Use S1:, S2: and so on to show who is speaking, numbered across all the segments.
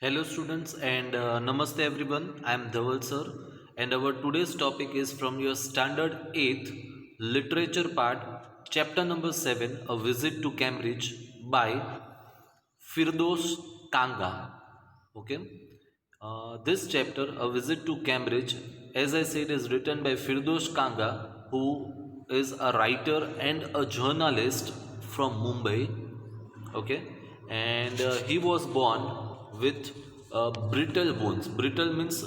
S1: Hello students and namaste everyone. I am Dhaval sir and our today's topic is from your standard 8th literature part chapter number 7 a visit to Cambridge by Firdos Kanga. Okay. This chapter a visit to Cambridge as I said is written by Firdos Kanga who is a writer and a journalist from Mumbai. Okay, and he was born with brittle bones. Brittle means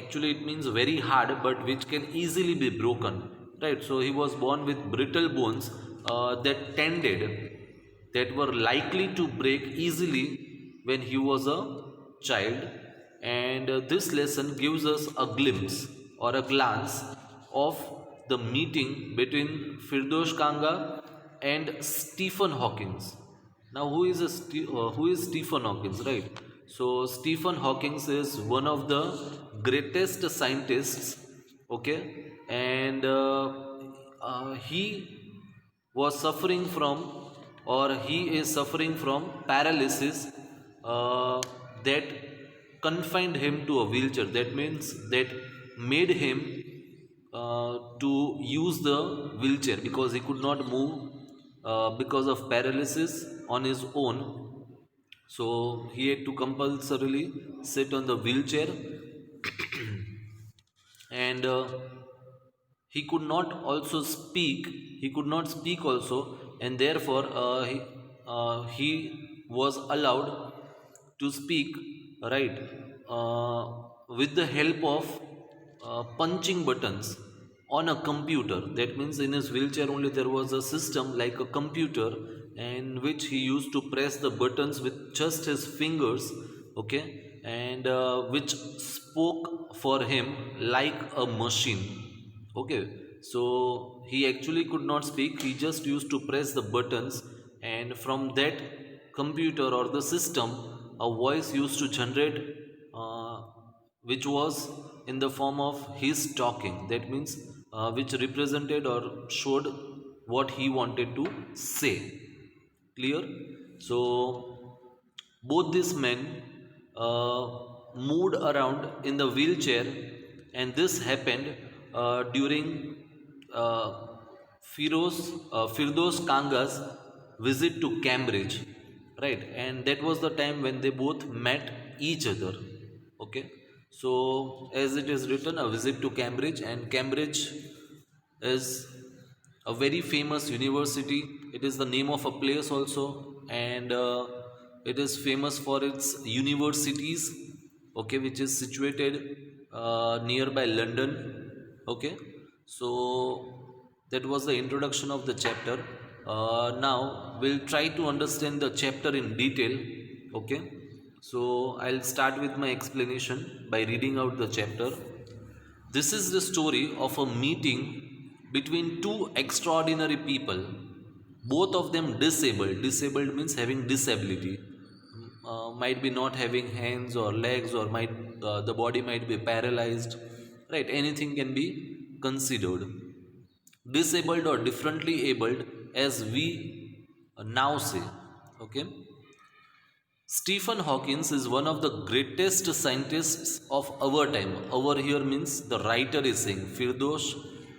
S1: actually it means very hard but which can easily be broken, right? So he was born with brittle bones that were likely to break easily when he was a child. And this lesson gives us a glimpse or a glance of the meeting between Firdosh Kanga and Stephen Hawking. Now, who is Stephen Hawking, right? So, Stephen Hawking is one of the greatest scientists, okay, and he was suffering from, or he is suffering from paralysis that confined him to a wheelchair. That means that made him to use the wheelchair because he could not move because of paralysis on his own. So he had to compulsorily sit on the wheelchair and he could not also speak. He could not speak also, and therefore he was allowed to speak, right, uh, with the help of punching buttons on a computer. That means in his wheelchair only there was a system like a computer in which he used to press the buttons with just his fingers, okay, and which spoke for him like a machine. Okay, so he actually could not speak, he just used to press the buttons, and from that computer or the system, a voice used to generate, uh, which was in the form of his talking. That means which represented or showed what he wanted to say. Clear? So both these men uh, moved around in the wheelchair, and this happened during uh, Firdos Kanga's visit to Cambridge, right? And that was the time when they both met each other. Okay, so as it is written, a visit to Cambridge, and Cambridge is a very famous university. It is the name of a place also, and it is famous for its universities, okay, which is situated nearby London. Okay, so that was the introduction of the chapter. Now we'll try to understand the chapter in detail. Okay, so I'll start with my explanation by reading out the chapter. This is the story of a meeting between two extraordinary people, both of them disabled. Disabled means having disability. Might be not having hands or legs, or might the body might be paralyzed. Right? Anything can be considered. Disabled or differently abled, as we now say. Okay. Stephen Hawking is one of the greatest scientists of our time. Our here means the writer is saying, Firdosh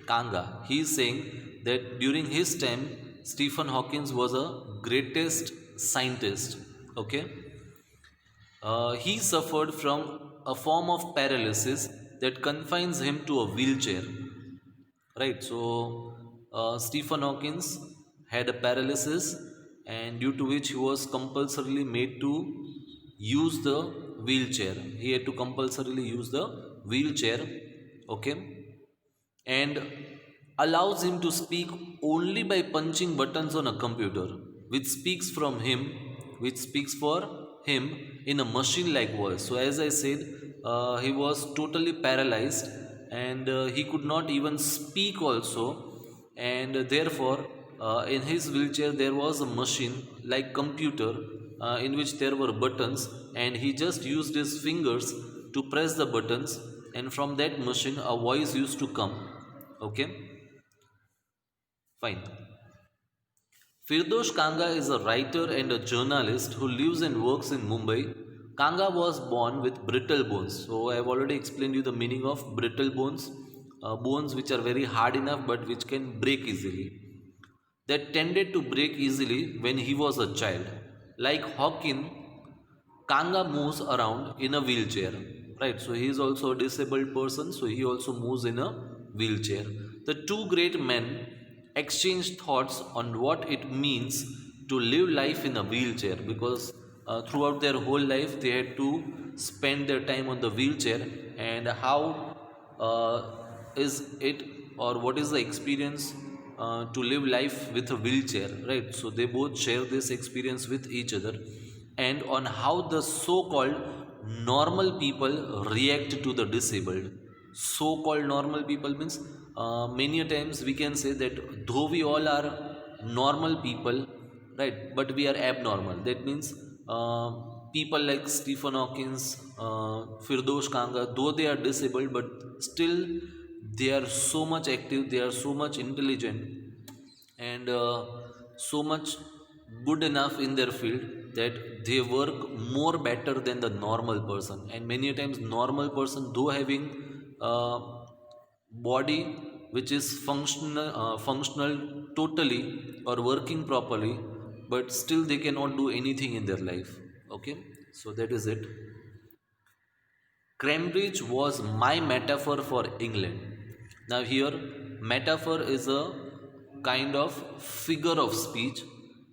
S1: Kanga. He is saying that during his time, Stephen Hawking was a greatest scientist. Okay. He suffered from a form of paralysis that confines him to a wheelchair. Right. So Stephen Hawking had a paralysis, and due to which he was compulsorily made to use the wheelchair. He had to compulsorily use the wheelchair. Okay, and allows him to speak only by punching buttons on a computer, which speaks from him, which speaks for him in a machine like voice. So as I said, he was totally paralyzed, and he could not even speak also, and therefore in his wheelchair there was a machine like computer, in which there were buttons, and he just used his fingers to press the buttons, and from that machine a voice used to come. Okay, fine. Firdosh Kanga is a writer and a journalist who lives and works in Mumbai. Kanga was born with brittle bones. So I have already explained you the meaning of brittle bones. Bones which are very hard enough but which can break easily. That tended to break easily when he was a child. Like Hawking, Kanga moves around in a wheelchair, right? So he is also a disabled person, so he also moves in a wheelchair. The two great men exchanged thoughts on what it means to live life in a wheelchair because throughout their whole life they had to spend their time on the wheelchair, and how is it, or what is the experience to live life with a wheelchair, right? So they both share this experience with each other, and on how the so-called normal people react to the disabled. So-called normal people means many a times we can say that though we all are normal people, right, but we are abnormal. That means uh, people like Stephen Hawkins, Firdosh Kanga, though they are disabled, but still they are so much active, they are so much intelligent, and so much good enough in their field that they work more better than the normal person. And many times normal person, though having uh, body which is functional totally or working properly, but still they cannot do anything in their life. Okay, so that is it. Cambridge was my metaphor for England. Now, here, metaphor is a kind of figure of speech.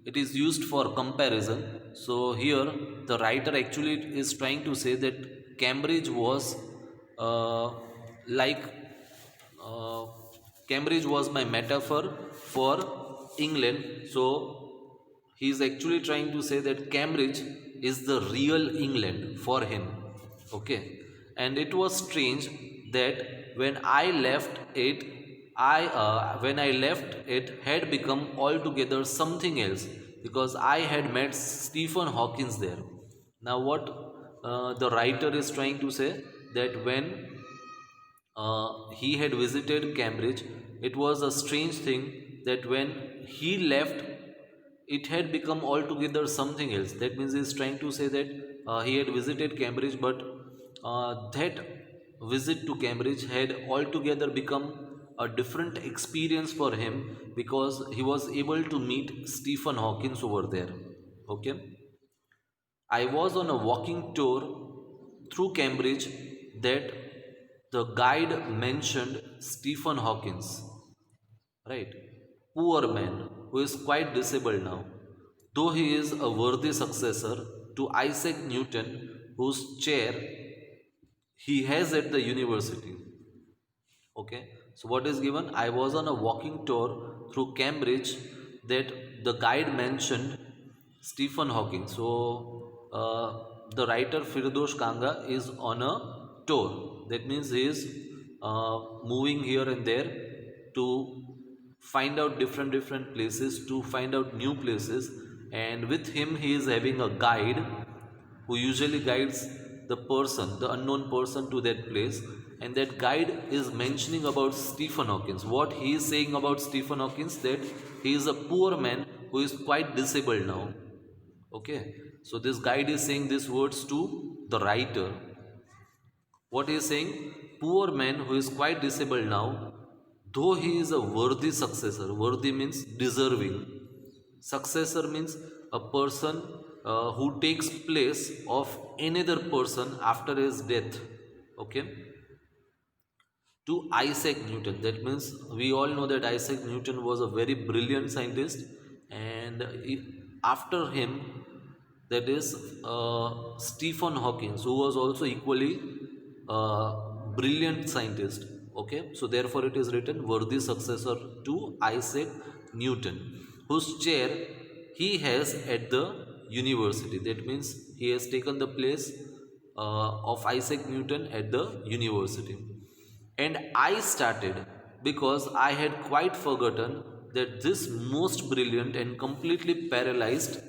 S1: It is used for comparison. So, here, the writer actually is trying to say that Cambridge was uh, like uh, Cambridge was my metaphor for England. So, he is actually trying to say that Cambridge is the real England for him. Okay, and it was strange that when I left it, when I left it had become altogether something else because I had met Stephen Hawkins there. Now, what the writer is trying to say that when he had visited Cambridge, it was a strange thing that when he left, it had become altogether something else. That means he's trying to say that he had visited Cambridge, but that visit to Cambridge had altogether become a different experience for him because he was able to meet Stephen Hawkins over there. Okay, I was on a walking tour through Cambridge that the guide mentioned Stephen Hawkins, right? Poor man who is quite disabled now, though he is a worthy successor to Isaac Newton, whose chair he has at the university. Okay, so what is given? I was on a walking tour through Cambridge that the guide mentioned Stephen Hawking. So the writer Firdosh Kanga is on a tour. That means he is moving here and there to find out different places, to find out new places, and with him he is having a guide who usually guides the person, the unknown person, to that place. And that guide is mentioning about Stephen Hawkins. What he is saying about Stephen Hawkins, that he is a poor man who is quite disabled now. Okay, so this guide is saying these words to the writer. What he is saying, poor man who is quite disabled now, though he is a worthy successor. Worthy means deserving. Successor means a person who takes place of another person after his death. Okay, to Isaac Newton. That means we all know that Isaac Newton was a very brilliant scientist, and after him, that is Stephen Hawking, who was also equally brilliant scientist. Okay, so therefore it is written worthy successor to Isaac Newton, whose chair he has at the university. That means he has taken the place of Isaac Newton at the university. And I started because I had quite forgotten that this most brilliant and completely paralyzed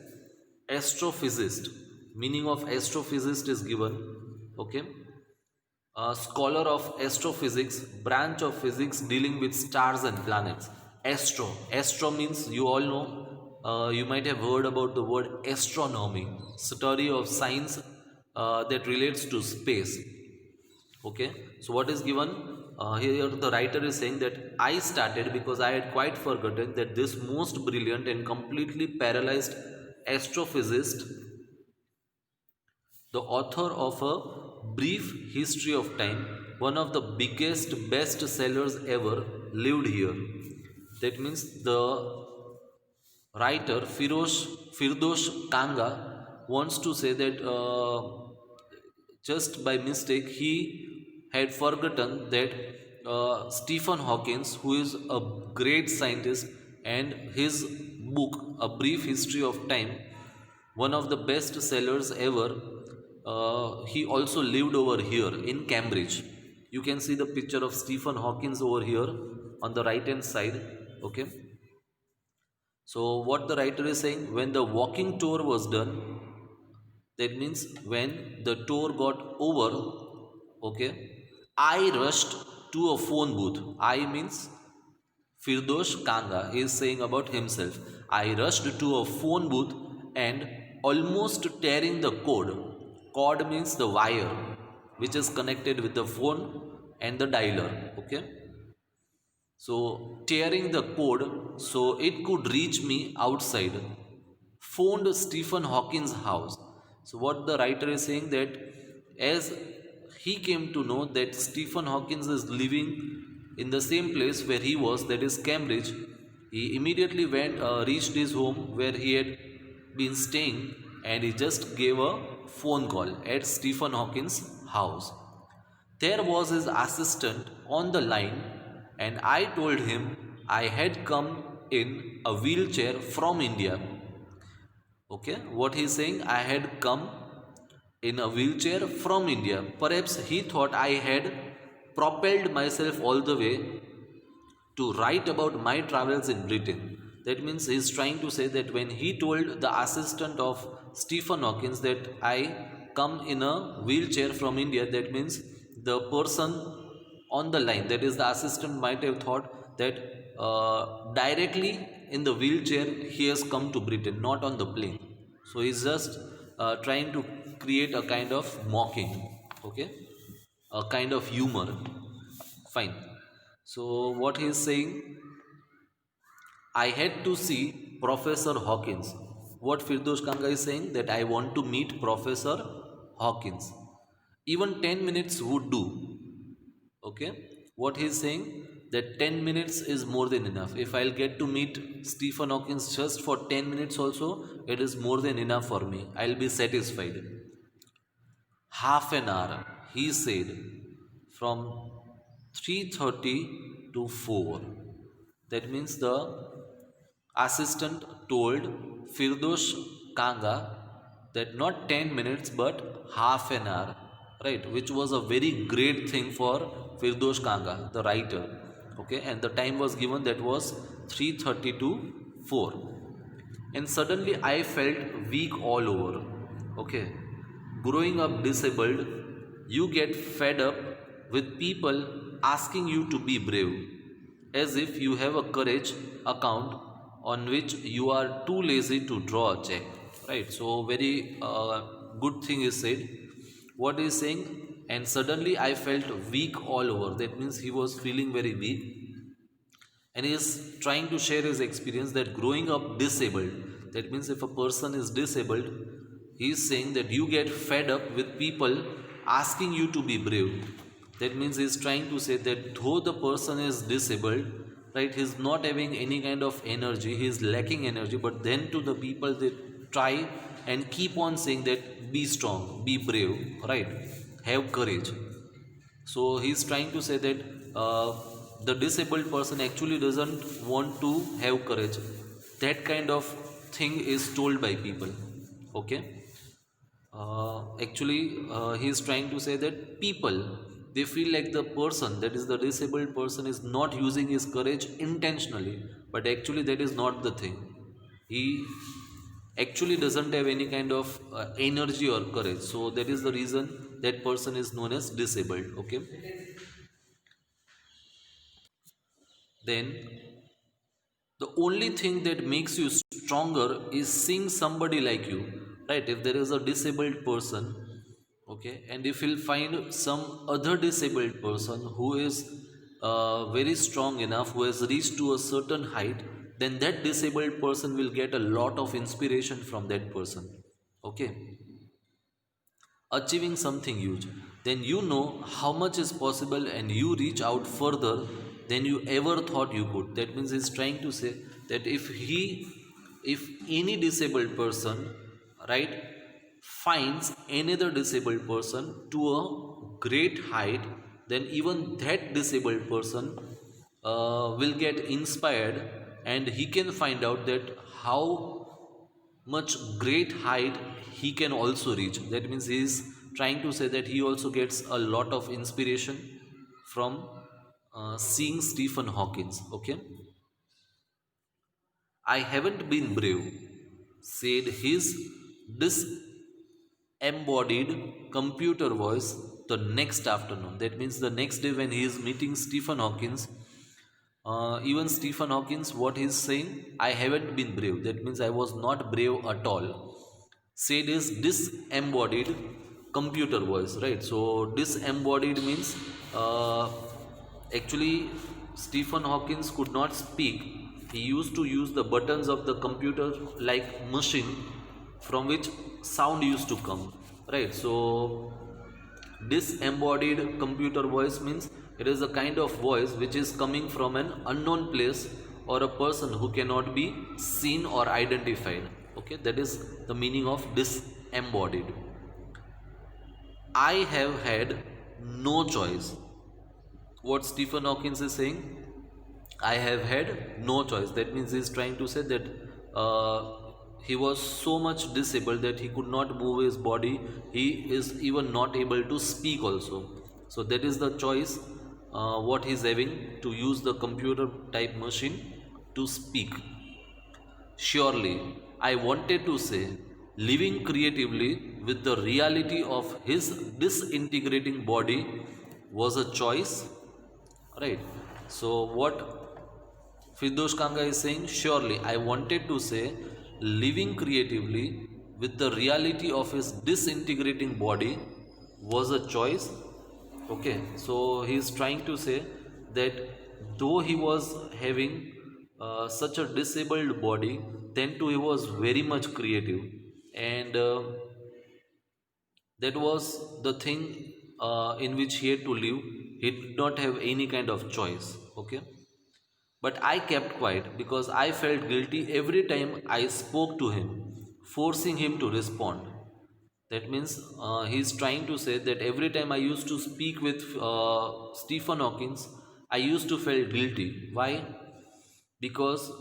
S1: astrophysicist, meaning of astrophysicist is given, okay, a scholar of astrophysics, branch of physics dealing with stars and planets. Astro means, you all know, you might have heard about the word astronomy, study of science that relates to space. Okay, so what is given here? The writer is saying that I started because I had quite forgotten that this most brilliant and completely paralyzed astrophysicist, the author of A Brief History of Time, one of the biggest best sellers ever, lived here. That means the writer Firdosh Kanga wants to say that just by mistake he had forgotten that Stephen Hawking, who is a great scientist, and his book A Brief History of Time, one of the best sellers ever, he also lived over here in Cambridge. You can see the picture of Stephen Hawking over here on the right hand side. Okay, so what the writer is saying, when the walking tour was done, that means when the tour got over, okay, I rushed to a phone booth. I means Firdosh Kanga is saying about himself. I rushed to a phone booth and almost tearing the cord. Cord means the wire which is connected with the phone and the dialer. Okay. So tearing the cord so it could reach me outside. Phoned Stephen Hawking's house. So what the writer is saying, that as he came to know that Stephen Hawking is living in the same place where he was, that is Cambridge, he immediately reached his home where he had been staying, and he just gave a phone call at Stephen Hawking's house. There was his assistant on the line, and I told him I had come in a wheelchair from India. Okay, what he's saying, I had come in a wheelchair from India. Perhaps he thought I had propelled myself all the way to write about my travels in Britain. That means he's trying to say that when he told the assistant of Stephen Hawking that I come in a wheelchair from India, that means the person on the line, that is the assistant, might have thought that directly in the wheelchair he has come to Britain, not on the plane. So he's just trying to create a kind of mocking, okay, a kind of humor. Fine. So what he is saying, I had to see Professor Hawkins. What Firdosh Kanga is saying, that I want to meet Professor Hawkins. Even 10 minutes would do. Okay, what he is saying, that 10 minutes is more than enough. If I'll get to meet Stephen Hawking just for 10 minutes also, it is more than enough for me. I'll be satisfied. Half an hour, he said, from 3:30 to 4. That means the assistant told Firdosh Kanga that not 10 minutes but half an hour, right? Which was a very great thing for Firdosh Kanga, the writer. Okay, and the time was given, that was 3:30 to 4. And suddenly I felt weak all over. Okay, growing up disabled, you get fed up with people asking you to be brave, as if you have a courage account on which you are too lazy to draw a check. Right, so very good thing is said. What is saying, and suddenly I felt weak all over. That means he was feeling very weak, and he is trying to share his experience that growing up disabled, that means if a person is disabled, he is saying that you get fed up with people asking you to be brave. That means he is trying to say that though the person is disabled, right, he is not having any kind of energy, he is lacking energy, but then to the people they try and keep on saying that be strong, be brave, right, have courage. So he's trying to say that the disabled person actually doesn't want to have courage. That kind of thing is told by people. Okay. He's trying to say that people, they feel like the person, that is the disabled person, is not using his courage intentionally, but actually that is not the thing. He actually doesn't have any kind of energy or courage, so that is the reason that person is known as disabled. Okay, then the only thing that makes you stronger is seeing somebody like you, right? If there is a disabled person, Okay, and if he'll find some other disabled person who is very strong enough, who has reached to a certain height, then that disabled person will get a lot of inspiration from that person. Okay, achieving something huge, then you know how much is possible and you reach out further than you ever thought you could. That means he's trying to say that if any disabled person, right, finds another disabled person to a great height, then even that disabled person will get inspired, and he can find out that how much great height he can also reach. That means he is trying to say that he also gets a lot of inspiration from seeing Stephen Hawkins. Okay, I haven't been brave, said his disembodied computer voice the next afternoon. That means the next day when he is meeting Stephen Hawkins, even Stephen Hawkins, what he's saying, I haven't been brave. That means I was not brave at all, said his disembodied computer voice, right? So disembodied means actually Stephen Hawkins could not speak. He used to use the buttons of the computer like machine from which sound used to come, right? So disembodied computer voice means it is a kind of voice which is coming from an unknown place or a person who cannot be seen or identified. Okay, that is the meaning of disembodied. I have had no choice. What Stephen Hawkins is saying, I have had no choice. That means he is trying to say that he was so much disabled that he could not move his body. He is even not able to speak also. So that is the choice what he is having, to use the computer type machine to speak. Surely, I wanted to say, living creatively with the reality of his disintegrating body was a choice, right? So, what Firdosh Kanga is saying, surely I wanted to say, living creatively with the reality of his disintegrating body was a choice. Okay, so he is trying to say that though he was having such a disabled body, then too he was very much creative, and that was the thing in which he had to live. He did not have any kind of choice. Okay, but I kept quiet because I felt guilty every time I spoke to him, forcing him to respond. That means he's trying to say that every time I used to speak with Stephen Hawkins, I used to feel guilty. Why? Because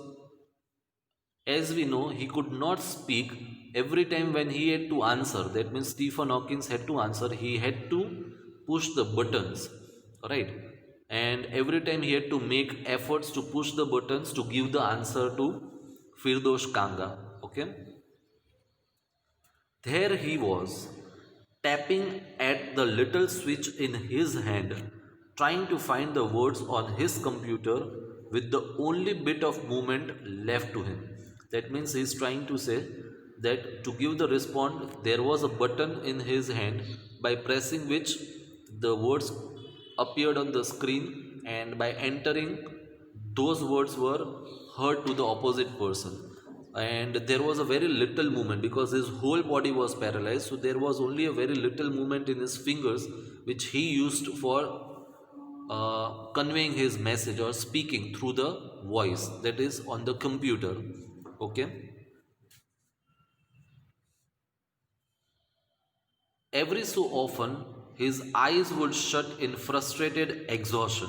S1: as we know, he could not speak every time when he had to answer. That means Stephen Hawkins had to answer, he had to push the buttons, right? And every time he had to make efforts to push the buttons to give the answer to Firdosh Kanga. Okay, there he was, tapping at the little switch in his hand, trying to find the words on his computer with the only bit of movement left to him. That means he is trying to say that to give the response, there was a button in his hand by pressing which the words appeared on the screen, and by entering, those words were heard to the opposite person. And there was a very little movement because his whole body was paralyzed, so there was only a very little movement in his fingers which he used for conveying his message or speaking through the voice that is on the computer. Okay, every so often his eyes would shut in frustrated exhaustion.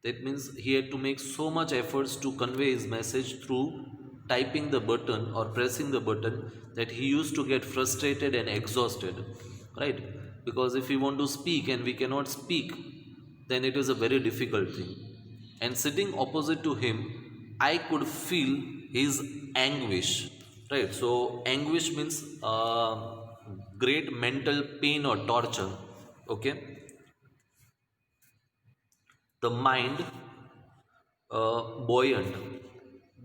S1: That means he had to make so much efforts to convey his message through typing the button or pressing the button, that he used to get frustrated and exhausted, right? Because if we want to speak and we cannot speak, then it is a very difficult thing. And sitting opposite to him, I could feel his anguish, right? So anguish means great mental pain or torture. Okay, the mind buoyant,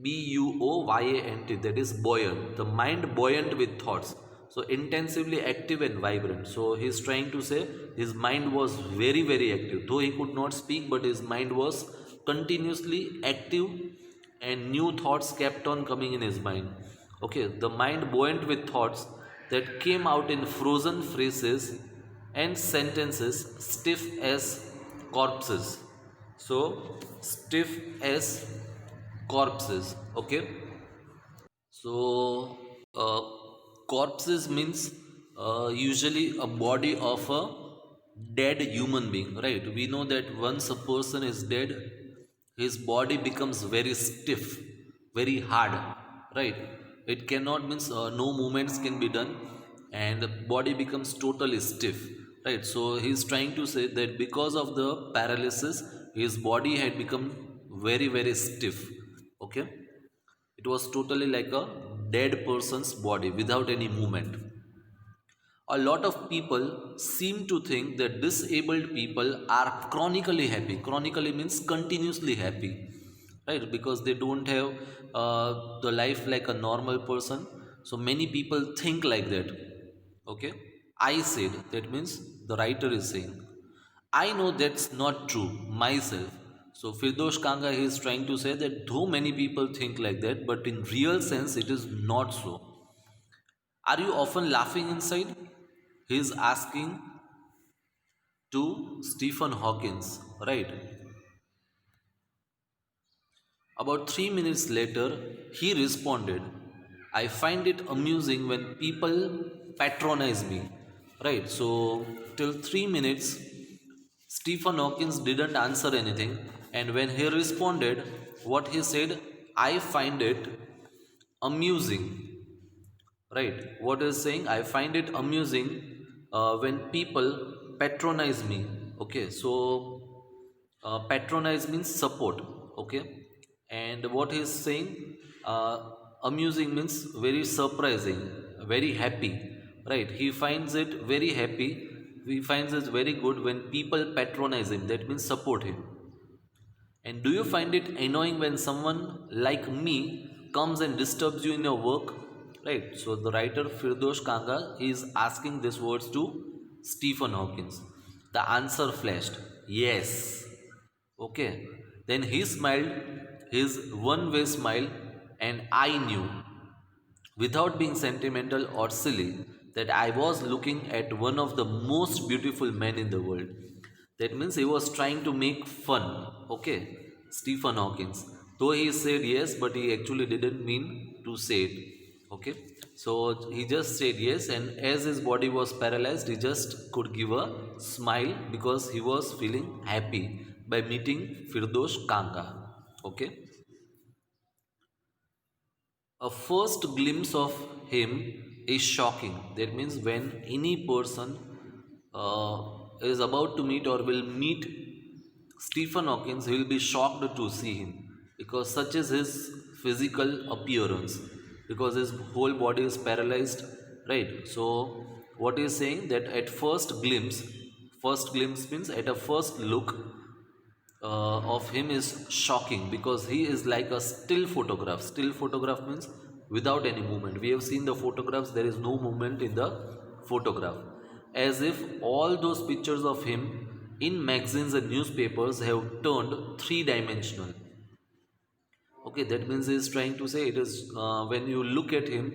S1: buoyant, that is buoyant, the mind buoyant with thoughts. So intensively active and vibrant. So he's trying to say his mind was very very active, though he could not speak, but his mind was continuously active, and new thoughts kept on coming in his mind. Okay, the mind buoyant with thoughts that came out in frozen phrases and sentences, stiff as corpses. So stiff as corpses. Okay, so corpses means usually a body of a dead human being, right? We know that once a person is dead, his body becomes very stiff, very hard, right? It cannot means no movements can be done, and the body becomes totally stiff, right? So he's trying to say that because of the paralysis, his body had become very very stiff. Okay, it was totally like a dead person's body without any movement. A lot of people seem to think that disabled people are chronically happy. Chronically means continuously happy, right? Because they don't have the life like a normal person. So many people think like that. Okay, I said, that means the writer is saying, I know that's not true myself. So Firdosh Kanga is trying to say that though many people think like that, but in real sense it is not so. Are you often laughing inside? He is asking to Stephen Hawkins, right? About 3 minutes later, he responded, I find it amusing when people patronize me. Right, so till 3 minutes, Stephen Hawkins didn't answer anything, and when he responded, what he said, I find it amusing. Right, what is saying, I find it amusing when people patronize me. Okay, so patronize means support. Okay, and what he is saying, uh, amusing means very surprising, very happy. Right, he finds it very happy, he finds it very good when people patronize him, that means support him. And do you find it annoying when someone like me comes and disturbs you in your work? Right. So the writer Firdosh Kanga is asking these words to Stephen Hawkins. The answer flashed, yes. Okay. Then he smiled his one way smile, and I knew, without being sentimental or silly, that I was looking at one of the most beautiful men in the world. That means he was trying to make fun. Okay, Stephen Hawkins. Though he said yes, but he actually didn't mean to say it. Okay, so he just said yes, and as his body was paralyzed, he just could give a smile because he was feeling happy by meeting Firdosh Kanga. Okay, a first glimpse of him is shocking. That means when any person uh, is about to meet or will meet Stephen Hawkins, he will be shocked to see him because such is his physical appearance, because his whole body is paralyzed, right? So, what he is saying that at first glimpse means at a first look, of him is shocking because he is like a still photograph. Still photograph means without any movement. We have seen the photographs, there is no movement in the photograph. As if all those pictures of him in magazines and newspapers have turned three dimensional. Okay, that means he is trying to say it is when you look at him,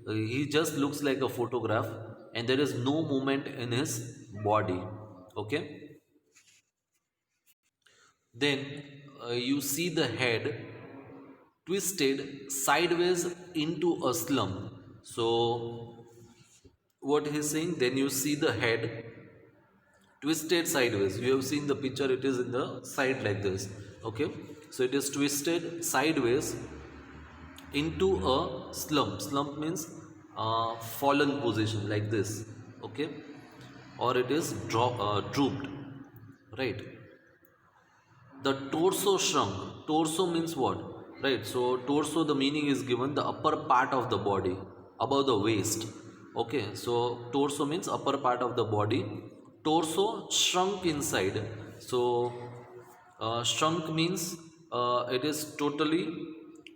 S1: he just looks like a photograph and there is no movement in his body. Okay, then you see the head twisted sideways into a slump. So, what he's saying, then you see the head twisted sideways. You have seen the picture, it is in the side like this. Okay, so it is twisted sideways into a slump. Slump means fallen position like this. Okay, or it is drooped, right? The torso shrunk. Torso means what? Right, so torso, the meaning is given the upper part of the body above the waist. Okay, so torso means upper part of the body. Torso shrunk inside. So shrunk means it is totally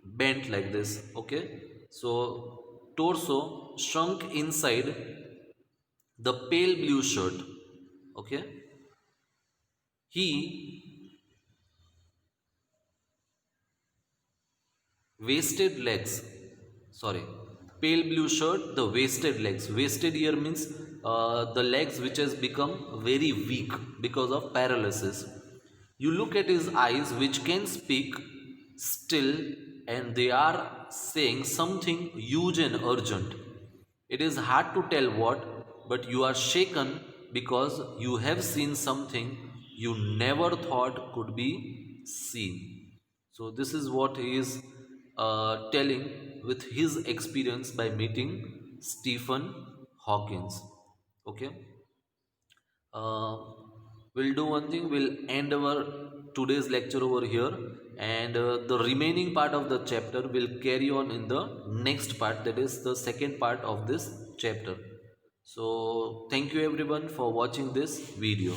S1: bent like this. Okay, so torso shrunk inside the pale blue shirt. Okay, he wasted legs, sorry, pale blue shirt, the wasted legs. Wasted here means the legs which has become very weak because of paralysis. You look at his eyes which can speak still, and they are saying something huge and urgent. It is hard to tell what, but you are shaken because you have seen something you never thought could be seen. So this is what he is telling with his experience by meeting Stephen Hawkins. Okay, uh, we'll do one thing. We'll end our today's lecture over here, and the remaining part of the chapter will carry on in the next part. That is the second part of this chapter. So thank you everyone for watching this video.